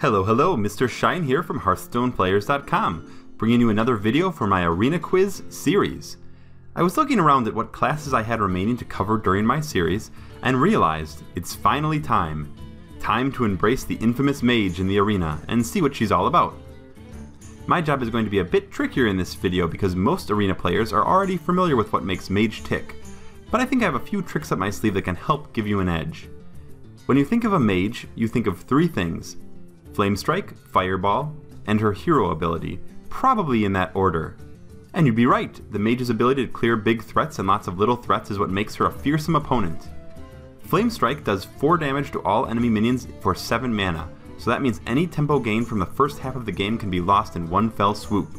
Hello, MrShine here from HearthstonePlayers.com, bringing you another video for my Arena Quiz series. I was looking around at what classes I had remaining to cover during my series, and realized it's finally time. Time to embrace the infamous Mage in the arena, and see what she's all about. My job is going to be a bit trickier in this video because most arena players are already familiar with what makes Mage tick, but I think I have a few tricks up my sleeve that can help give you an edge. When you think of a Mage, you think of three things: Flame Strike, Fireball, and her hero ability, probably in that order. And you'd be right, the Mage's ability to clear big threats and lots of little threats is what makes her a fearsome opponent. Flame Strike does 4 damage to all enemy minions for 7 mana, so that means any tempo gain from the first half of the game can be lost in one fell swoop.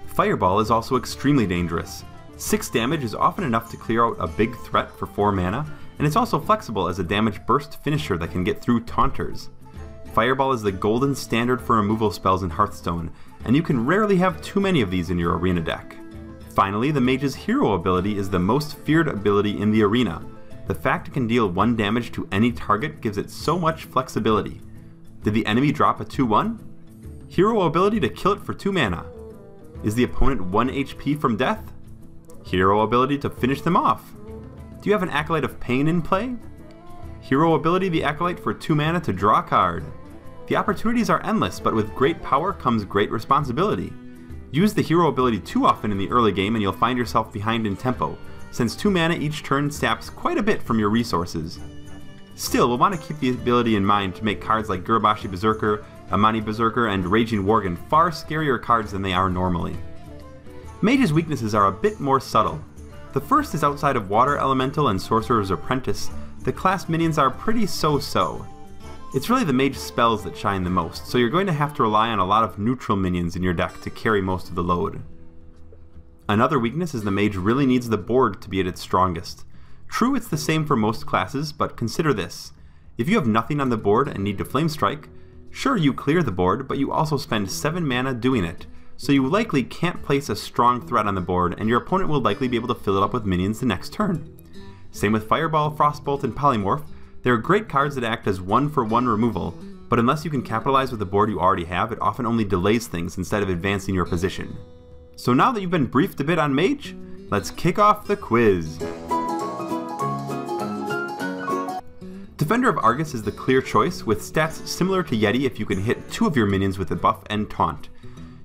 Fireball is also extremely dangerous. 6 damage is often enough to clear out a big threat for 4 mana, and it's also flexible as a damage burst finisher that can get through taunters. Fireball is the golden standard for removal spells in Hearthstone, and you can rarely have too many of these in your arena deck. Finally, the Mage's hero ability is the most feared ability in the arena. The fact it can deal 1 damage to any target gives it so much flexibility. Did the enemy drop a 2/1? Hero ability to kill it for 2 mana. Is the opponent 1 HP from death? Hero ability to finish them off. Do you have an Acolyte of Pain in play? Hero ability the Acolyte for 2 mana to draw a card. The opportunities are endless, but with great power comes great responsibility. Use the hero ability too often in the early game and you'll find yourself behind in tempo, since 2 mana each turn saps quite a bit from your resources. Still, we'll want to keep the ability in mind to make cards like Gurubashi Berserker, Amani Berserker, and Raging Worgen far scarier cards than they are normally. Mage's weaknesses are a bit more subtle. The first is outside of Water Elemental and Sorcerer's Apprentice, the class minions are pretty so-so. It's really the Mage spells that shine the most, so you're going to have to rely on a lot of neutral minions in your deck to carry most of the load. Another weakness is the Mage really needs the board to be at its strongest. True, it's the same for most classes, but consider this. If you have nothing on the board and need to Flame Strike, sure, you clear the board, but you also spend 7 mana doing it, so you likely can't place a strong threat on the board, and your opponent will likely be able to fill it up with minions the next turn. Same with Fireball, Frostbolt, and Polymorph. They are great cards that act as 1-for-1 removal, but unless you can capitalize with the board you already have, it often only delays things instead of advancing your position. So now that you've been briefed a bit on Mage, let's kick off the quiz. Defender of Argus is the clear choice, with stats similar to Yeti if you can hit 2 of your minions with a buff and taunt.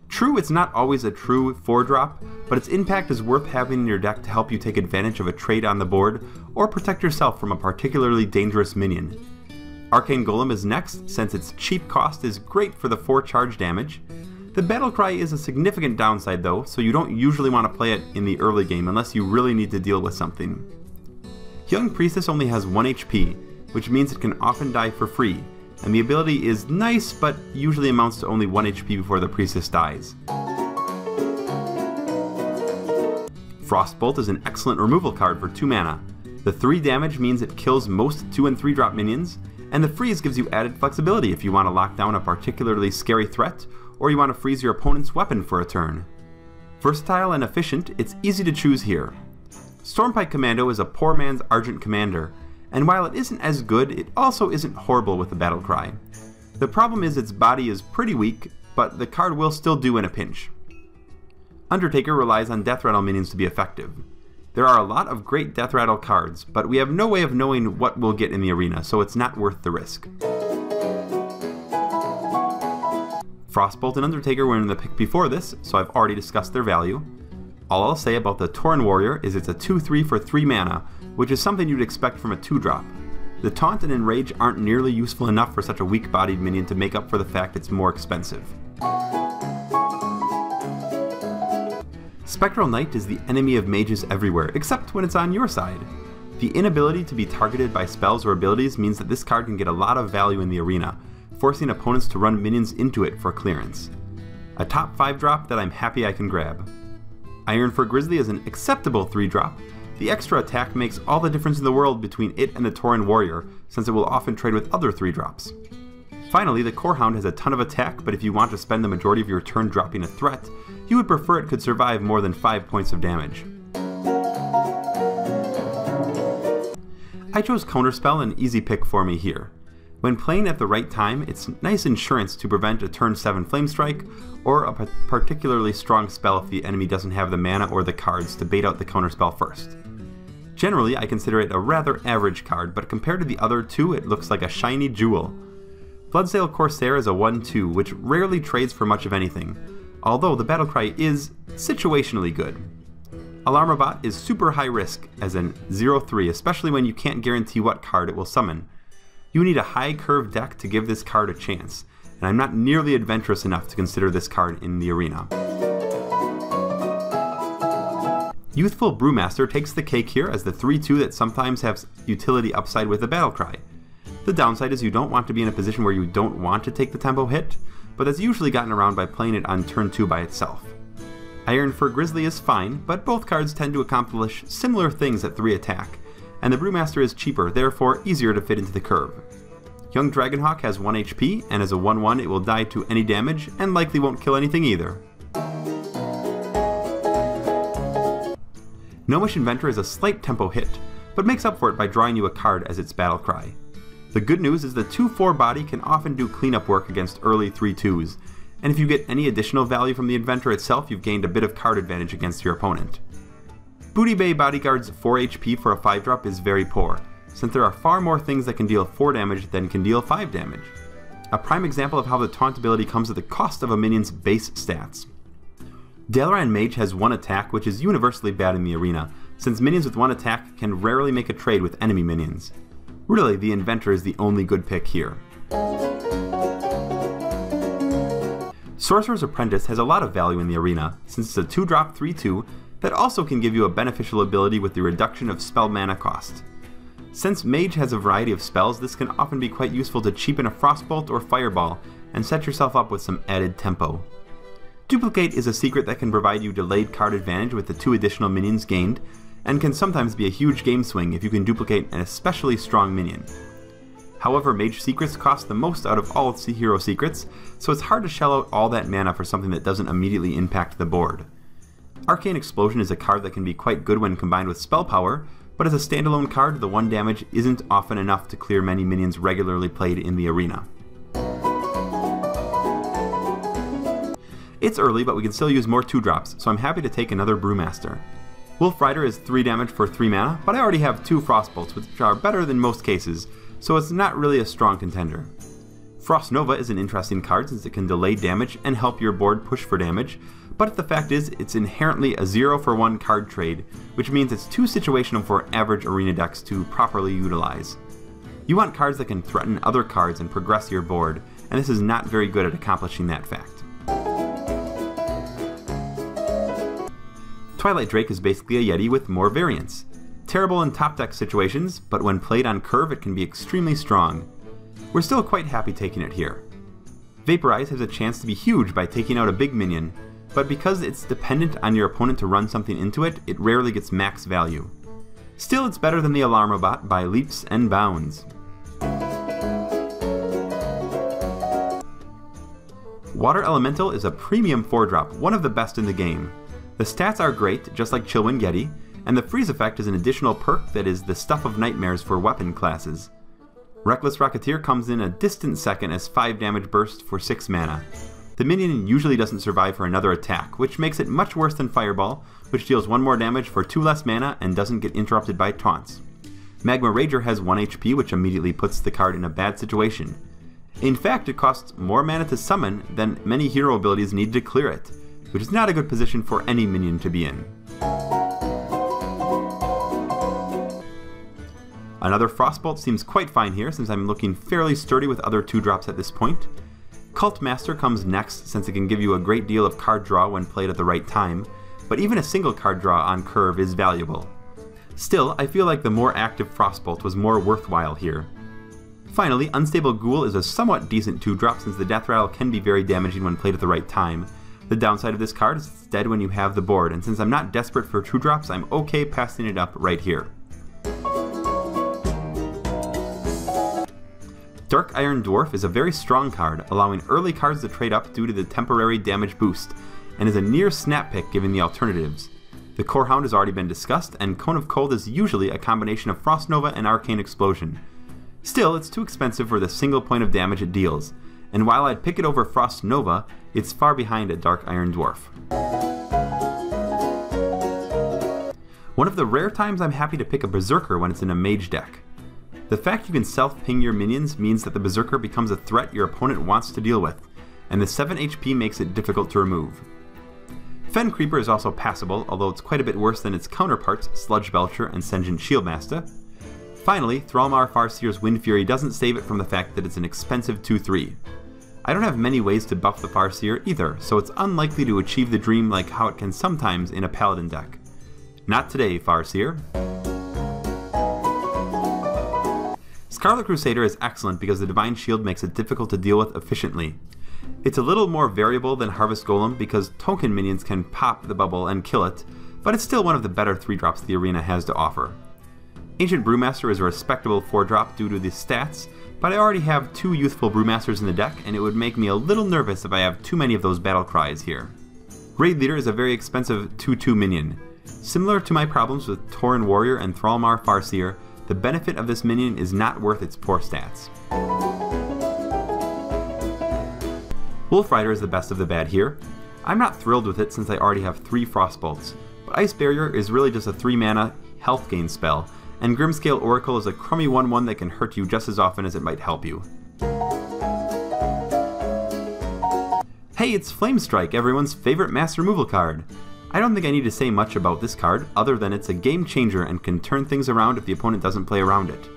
True, it's not always a true 4-drop, but its impact is worth having in your deck to help you take advantage of a trade on the board, or protect yourself from a particularly dangerous minion. Arcane Golem is next, since its cheap cost is great for the 4 charge damage. The Battlecry is a significant downside though, so you don't usually want to play it in the early game unless you really need to deal with something. Young Priestess only has 1 HP, which means it can often die for free, and the ability is nice, but usually amounts to only 1 HP before the Priestess dies. Frostbolt is an excellent removal card for 2 mana. The 3 damage means it kills most 2 and 3 drop minions, and the freeze gives you added flexibility if you want to lock down a particularly scary threat, or you want to freeze your opponent's weapon for a turn. Versatile and efficient, it's easy to choose here. Stormpike Commando is a poor man's Argent Commander, and while it isn't as good, it also isn't horrible with the Battlecry. The problem is its body is pretty weak, but the card will still do in a pinch. Undertaker relies on Death Rattle minions to be effective. There are a lot of great Death Rattle cards, but we have no way of knowing what we'll get in the arena, so it's not worth the risk. Frostbolt and Undertaker were in the pick before this, so I've already discussed their value. All I'll say about the Tauren Warrior is it's a 2/3 for 3 mana, which is something you'd expect from a 2-drop. The Taunt and Enrage aren't nearly useful enough for such a weak-bodied minion to make up for the fact it's more expensive. Spectral Knight is the enemy of mages everywhere, except when it's on your side. The inability to be targeted by spells or abilities means that this card can get a lot of value in the arena, forcing opponents to run minions into it for clearance. A top 5-drop that I'm happy I can grab. Iron for Grizzly is an acceptable 3-drop. The extra attack makes all the difference in the world between it and the Tauren Warrior, since it will often trade with other 3-drops. Finally, the Corehound has a ton of attack, but if you want to spend the majority of your turn dropping a threat, you would prefer it could survive more than 5 points of damage. I chose Counterspell, an easy pick for me here. When playing at the right time, it's nice insurance to prevent a turn 7 Flame Strike, or a particularly strong spell if the enemy doesn't have the mana or the cards to bait out the counterspell first. Generally, I consider it a rather average card, but compared to the other two, it looks like a shiny jewel. Bloodsail Corsair is a 1/2, which rarely trades for much of anything, although the battlecry is situationally good. Alarmobot is super high risk as an 0/3, especially when you can't guarantee what card it will summon. You need a high curve deck to give this card a chance, and I'm not nearly adventurous enough to consider this card in the arena. Youthful Brewmaster takes the cake here as the 3/2 that sometimes has utility upside with the battlecry. The downside is you don't want to be in a position where you don't want to take the tempo hit, but that's usually gotten around by playing it on turn 2 by itself. Ironfur Grizzly is fine, but both cards tend to accomplish similar things at 3 attack, and the Brewmaster is cheaper, therefore easier to fit into the curve. Young Dragonhawk has 1 HP, and as a 1/1 it will die to any damage, and likely won't kill anything either. Gnomish Inventor is a slight tempo hit, but makes up for it by drawing you a card as its battlecry. The good news is the 2/4 body can often do cleanup work against early 3/2s, and if you get any additional value from the Inventor itself, you've gained a bit of card advantage against your opponent. Booty Bay Bodyguard's 4 HP for a 5-drop is very poor, since there are far more things that can deal 4 damage than can deal 5 damage. A prime example of how the taunt ability comes at the cost of a minion's base stats. Dalaran Mage has 1 attack, which is universally bad in the arena, since minions with 1 attack can rarely make a trade with enemy minions. Really, the Inventor is the only good pick here. Sorcerer's Apprentice has a lot of value in the arena, since it's a 2-drop 3/2 that also can give you a beneficial ability with the reduction of spell mana cost. Since Mage has a variety of spells, this can often be quite useful to cheapen a Frostbolt or Fireball and set yourself up with some added tempo. Duplicate is a secret that can provide you delayed card advantage with the 2 additional minions gained, and can sometimes be a huge game swing if you can duplicate an especially strong minion. However, Mage secrets cost the most out of all its hero secrets, so it's hard to shell out all that mana for something that doesn't immediately impact the board. Arcane Explosion is a card that can be quite good when combined with spell power, but as a standalone card, the 1 damage isn't often enough to clear many minions regularly played in the arena. It's early, but we can still use more 2-drops, so I'm happy to take another Brewmaster. Wolf Rider is 3 damage for 3 mana, but I already have 2 Frostbolts, which are better than most cases, so it's not really a strong contender. Frost Nova is an interesting card since it can delay damage and help your board push for damage, but the fact is it's inherently a 0-for-1 card trade, which means it's too situational for average arena decks to properly utilize. You want cards that can threaten other cards and progress your board, and this is not very good at accomplishing that fact. Twilight Drake is basically a Yeti with more variants. Terrible in top deck situations, but when played on curve it can be extremely strong. We're still quite happy taking it here. Vaporize has a chance to be huge by taking out a big minion, but because it's dependent on your opponent to run something into it, it rarely gets max value. Still, it's better than the Alarmobot by leaps and bounds. Water Elemental is a premium 4-drop, one of the best in the game. The stats are great, just like Chillwind Yeti, and the freeze effect is an additional perk that is the stuff of nightmares for weapon classes. Reckless Rocketeer comes in a distant second as 5 damage burst for 6 mana. The minion usually doesn't survive for another attack, which makes it much worse than Fireball, which deals 1 more damage for 2 less mana and doesn't get interrupted by taunts. Magma Rager has 1 HP, which immediately puts the card in a bad situation. In fact, it costs more mana to summon than many hero abilities need to clear it, which is not a good position for any minion to be in. Another Frostbolt seems quite fine here since I'm looking fairly sturdy with other 2-drops at this point. Cult Master comes next since it can give you a great deal of card draw when played at the right time, but even a single card draw on curve is valuable. Still, I feel like the more active Frostbolt was more worthwhile here. Finally, Unstable Ghoul is a somewhat decent 2-drop since the Death Rattle can be very damaging when played at the right time. The downside of this card is it's dead when you have the board, and since I'm not desperate for 2-drops, I'm okay passing it up right here. Dark Iron Dwarf is a very strong card, allowing early cards to trade up due to the temporary damage boost, and is a near snap pick given the alternatives. The Core Hound has already been discussed, and Cone of Cold is usually a combination of Frost Nova and Arcane Explosion. Still, it's too expensive for the single point of damage it deals, and while I'd pick it over Frost Nova, it's far behind a Dark Iron Dwarf. One of the rare times I'm happy to pick a Berserker when it's in a Mage deck. The fact you can self-ping your minions means that the Berserker becomes a threat your opponent wants to deal with, and the 7 HP makes it difficult to remove. Fen Creeper is also passable, although it's quite a bit worse than its counterparts Sludge Belcher and Sen'jin Shieldmaster. Finally, Thrallmar Farseer's Wind Fury doesn't save it from the fact that it's an expensive 2/3. I don't have many ways to buff the Farseer either, so it's unlikely to achieve the dream like how it can sometimes in a Paladin deck. Not today, Farseer. Scarlet Crusader is excellent because the Divine Shield makes it difficult to deal with efficiently. It's a little more variable than Harvest Golem because token minions can pop the bubble and kill it, but it's still one of the better 3-drops the arena has to offer. Ancient Brewmaster is a respectable 4-drop due to the stats, but I already have 2 Youthful Brewmasters in the deck, and it would make me a little nervous if I have too many of those battle cries here. Raid Leader is a very expensive 2/2 minion. Similar to my problems with Tauren Warrior and Thrallmar Farseer, the benefit of this minion is not worth its poor stats. Wolf Rider is the best of the bad here. I'm not thrilled with it since I already have 3 Frostbolts, but Ice Barrier is really just a 3-mana health gain spell, and Grimscale Oracle is a crummy 1/1 that can hurt you just as often as it might help you. Hey, it's Flame Strike, everyone's favorite mass removal card. I don't think I need to say much about this card, other than it's a game changer and can turn things around if the opponent doesn't play around it.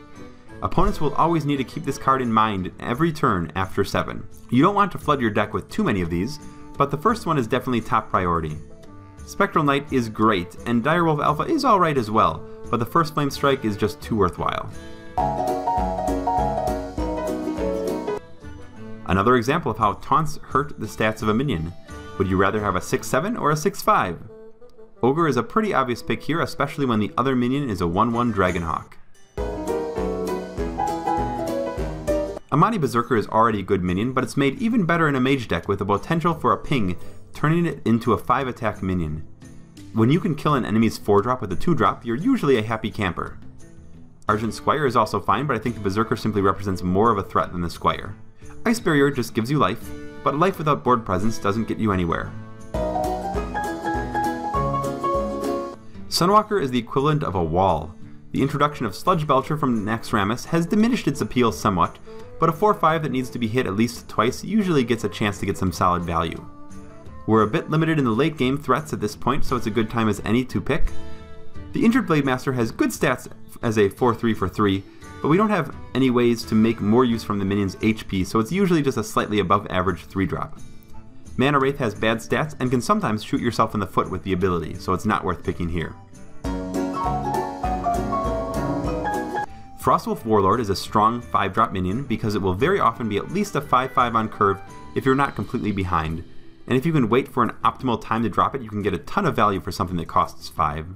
Opponents will always need to keep this card in mind every turn after 7. You don't want to flood your deck with too many of these, but the first one is definitely top priority. Spectral Knight is great, and Direwolf Alpha is alright as well, but the first Flame Strike is just too worthwhile. Another example of how taunts hurt the stats of a minion. Would you rather have a 6/7 or a 6/5? Ogre is a pretty obvious pick here, especially when the other minion is a 1/1 Dragonhawk. Amani Berserker is already a good minion, but it's made even better in a Mage deck with the potential for a ping, turning it into a 5-attack minion. When you can kill an enemy's 4-drop with a 2-drop, you're usually a happy camper. Argent Squire is also fine, but I think the Berserker simply represents more of a threat than the Squire. Ice Barrier just gives you life, but life without board presence doesn't get you anywhere. Sunwalker is the equivalent of a wall. The introduction of Sludge Belcher from Naxxramas has diminished its appeal somewhat, but a 4/5 that needs to be hit at least twice usually gets a chance to get some solid value. We're a bit limited in the late game threats at this point, so it's a good time as any to pick. The Injured Blademaster has good stats as a 4/3 for 3, but we don't have any ways to make more use from the minion's HP, so it's usually just a slightly above average 3-drop. Mana Wraith has bad stats and can sometimes shoot yourself in the foot with the ability, so it's not worth picking here. Frostwolf Warlord is a strong 5-drop minion because it will very often be at least a 5/5 on curve if you're not completely behind, and if you can wait for an optimal time to drop it, you can get a ton of value for something that costs 5.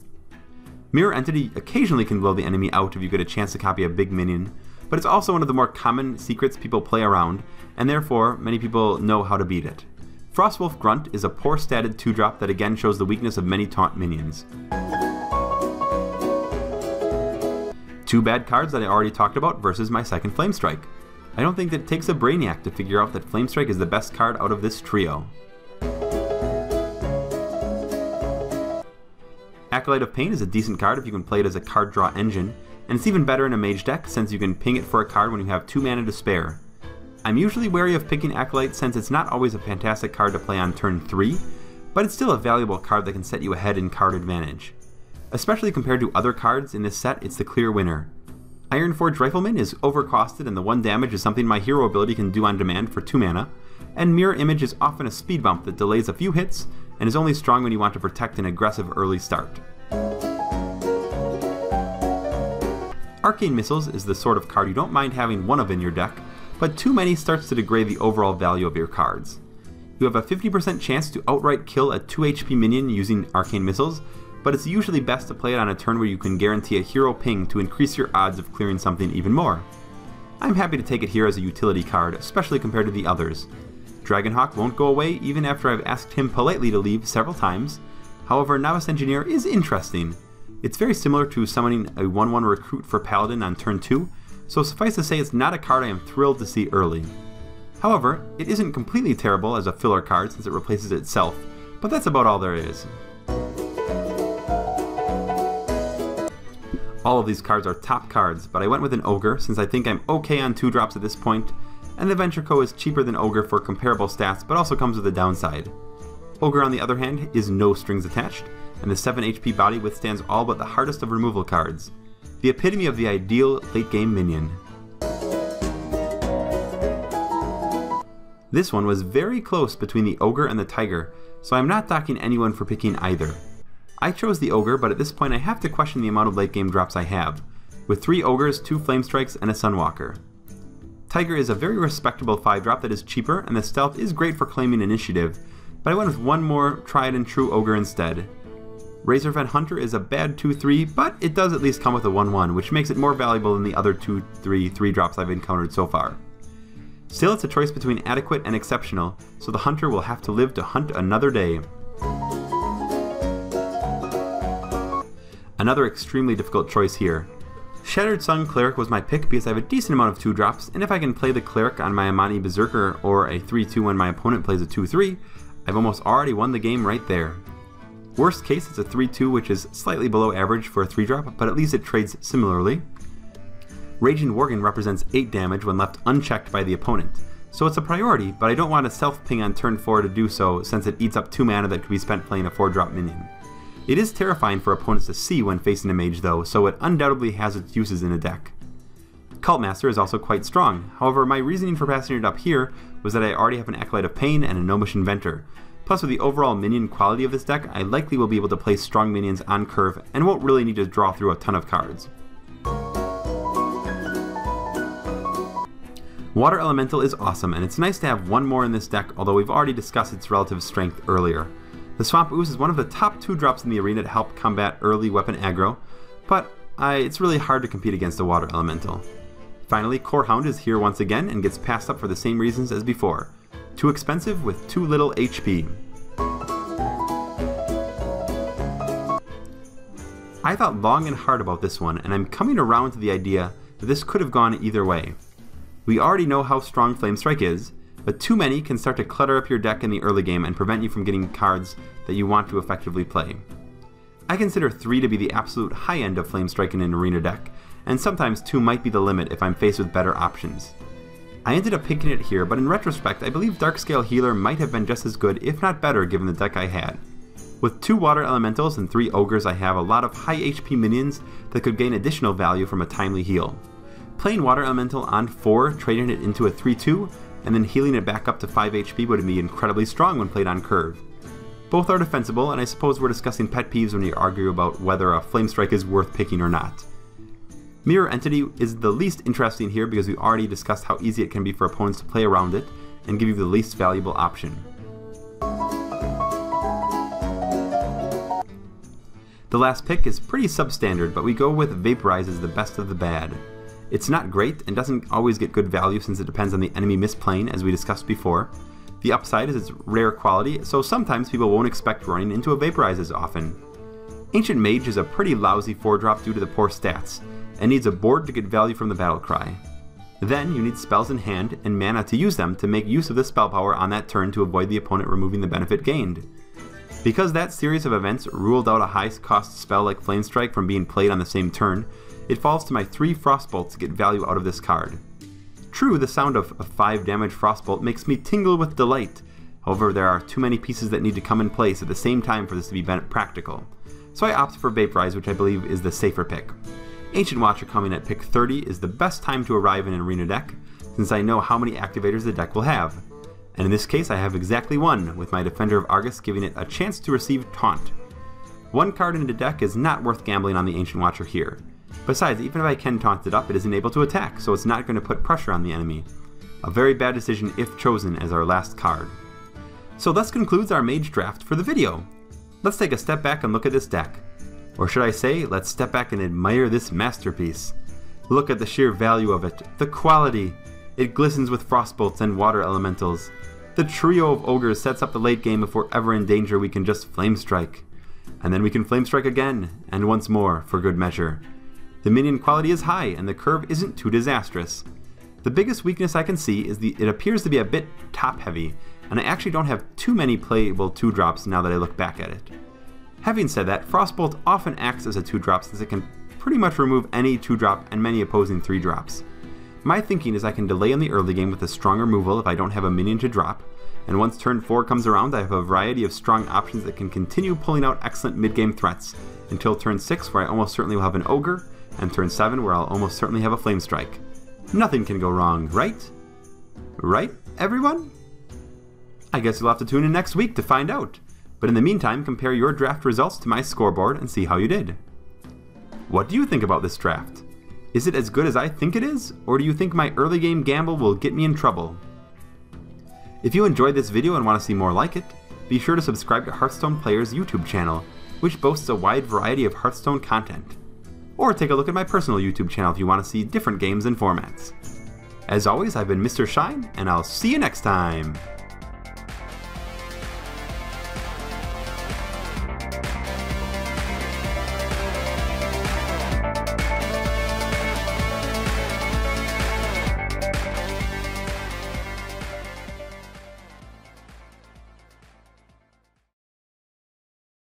Mirror Entity occasionally can blow the enemy out if you get a chance to copy a big minion, but it's also one of the more common secrets people play around, and therefore many people know how to beat it. Frostwolf Grunt is a poor statted 2-drop that again shows the weakness of many taunt minions. 2 bad cards that I already talked about versus my second Flame Strike. I don't think that it takes a brainiac to figure out that Flame Strike is the best card out of this trio. Acolyte of Pain is a decent card if you can play it as a card draw engine, and it's even better in a Mage deck since you can ping it for a card when you have 2 mana to spare. I'm usually wary of picking Acolyte since it's not always a fantastic card to play on turn 3, but it's still a valuable card that can set you ahead in card advantage. Especially compared to other cards in this set, it's the clear winner. Ironforge Rifleman is overcosted and the 1 damage is something my hero ability can do on demand for 2 mana, and Mirror Image is often a speed bump that delays a few hits and is only strong when you want to protect an aggressive early start. Arcane Missiles is the sort of card you don't mind having one of in your deck, but too many starts to degrade the overall value of your cards. You have a 50% chance to outright kill a 2 HP minion using Arcane Missiles, but it's usually best to play it on a turn where you can guarantee a hero ping to increase your odds of clearing something even more. I'm happy to take it here as a utility card, especially compared to the others. Dragonhawk won't go away even after I've asked him politely to leave several times. However, Novice Engineer is interesting. It's very similar to summoning a 1/1 recruit for Paladin on turn 2, so suffice to say it's not a card I am thrilled to see early. However, it isn't completely terrible as a filler card since it replaces itself, but that's about all there is. All of these cards are top cards, but I went with an Ogre since I think I'm okay on 2-drops at this point, and the Ventrico is cheaper than Ogre for comparable stats but also comes with a downside. Ogre on the other hand is no strings attached, and the 7 HP body withstands all but the hardest of removal cards. The epitome of the ideal late game minion. This one was very close between the Ogre and the Tiger, so I'm not docking anyone for picking either. I chose the Ogre, but at this point I have to question the amount of late game drops I have, with 3 Ogres, 2 Flame Strikes, and a Sunwalker. Tiger is a very respectable 5-drop that is cheaper, and the stealth is great for claiming initiative, but I went with one more tried and true Ogre instead. Razorfed Hunter is a bad 2-3, but it does at least come with a 1-1, which makes it more valuable than the other 2-3 3-drops I've encountered so far. Still, it's a choice between adequate and exceptional, so the Hunter will have to live to hunt another day. Another extremely difficult choice here. Shattered Sun Cleric was my pick because I have a decent amount of 2-drops, and if I can play the Cleric on my Amani Berserker or a 3-2 when my opponent plays a 2-3, I've almost already won the game right there. Worst case, it's a 3-2, which is slightly below average for a 3-drop, but at least it trades similarly. Raging Worgen represents 8 damage when left unchecked by the opponent, so it's a priority, but I don't want to self-ping on turn 4 to do so since it eats up 2 mana that could be spent playing a 4-drop minion. It is terrifying for opponents to see when facing a mage though, so it undoubtedly has its uses in a deck. Cultmaster is also quite strong, however my reasoning for passing it up here was that I already have an Acolyte of Pain and a Gnomish Inventor. Plus with the overall minion quality of this deck, I likely will be able to place strong minions on curve and won't really need to draw through a ton of cards. Water Elemental is awesome, and it's nice to have one more in this deck, although we've already discussed its relative strength earlier. The Swamp Ooze is one of the top 2-drops in the arena to help combat early weapon aggro, but it's really hard to compete against a Water Elemental. Finally, Core Hound is here once again and gets passed up for the same reasons as before. Too expensive with too little HP. I thought long and hard about this one, and I'm coming around to the idea that this could have gone either way. We already know how strong Flame Strike is, but too many can start to clutter up your deck in the early game and prevent you from getting cards that you want to effectively play. I consider 3 to be the absolute high end of Flame Strike in an arena deck, and sometimes 2 might be the limit if I'm faced with better options. I ended up picking it here, but in retrospect I believe Darkscale Healer might have been just as good, if not better, given the deck I had. With 2 Water Elementals and 3 Ogres, I have a lot of high HP minions that could gain additional value from a timely heal. Playing Water Elemental on 4, trading it into a 3-2, and then healing it back up to 5 HP would be incredibly strong when played on curve. Both are defensible, and I suppose we're discussing pet peeves when you argue about whether a Flame Strike is worth picking or not. Mirror Entity is the least interesting here because we already discussed how easy it can be for opponents to play around it and give you the least valuable option. The last pick is pretty substandard, but we go with Vaporize as the best of the bad. It's not great and doesn't always get good value since it depends on the enemy misplaying, as we discussed before. The upside is its rare quality, so sometimes people won't expect running into a Vaporize as often. Ancient Mage is a pretty lousy 4-drop due to the poor stats, and needs a board to get value from the battle cry. Then you need spells in hand and mana to use them to make use of the spell power on that turn to avoid the opponent removing the benefit gained. Because that series of events ruled out a high-cost spell like Flame Strike from being played on the same turn, it falls to my 3 Frostbolts to get value out of this card. True, the sound of a 5 damage Frostbolt makes me tingle with delight, however there are too many pieces that need to come in place at the same time for this to be practical, so I opt for Vaporize, which I believe is the safer pick. Ancient Watcher coming at pick 30 is the best time to arrive in an arena deck, since I know how many activators the deck will have. And in this case I have exactly 1, with my Defender of Argus giving it a chance to receive Taunt. 1 card in the deck is not worth gambling on the Ancient Watcher here. Besides, even if I can taunt it up, it isn't able to attack, so it's not going to put pressure on the enemy. A very bad decision if chosen as our last card. So this concludes our Mage draft for the video. Let's take a step back and look at this deck. Or should I say, let's step back and admire this masterpiece. Look at the sheer value of it, the quality. It glistens with Frostbolts and Water Elementals. The trio of Ogres sets up the late game. If we're ever in danger, we can just Flame Strike. And then we can Flame Strike again, and once more, for good measure. The minion quality is high and the curve isn't too disastrous. The biggest weakness I can see is it appears to be a bit top heavy, and I actually don't have too many playable 2-drops now that I look back at it. Having said that, Frostbolt often acts as a 2-drop since it can pretty much remove any 2-drop and many opposing 3-drops. My thinking is I can delay in the early game with a strong removal if I don't have a minion to drop, and once turn 4 comes around I have a variety of strong options that can continue pulling out excellent mid-game threats, until turn 6 where I almost certainly will have an Ogre, and turn 7 where I'll almost certainly have a Flame Strike. Nothing can go wrong, right? Right, everyone? I guess you'll have to tune in next week to find out, but in the meantime compare your draft results to my scoreboard and see how you did. What do you think about this draft? Is it as good as I think it is, or do you think my early game gamble will get me in trouble? If you enjoyed this video and want to see more like it, be sure to subscribe to Hearthstone Player's YouTube channel, which boasts a wide variety of Hearthstone content. Or take a look at my personal YouTube channel if you want to see different games and formats. As always, I've been MrShine, and I'll see you next time!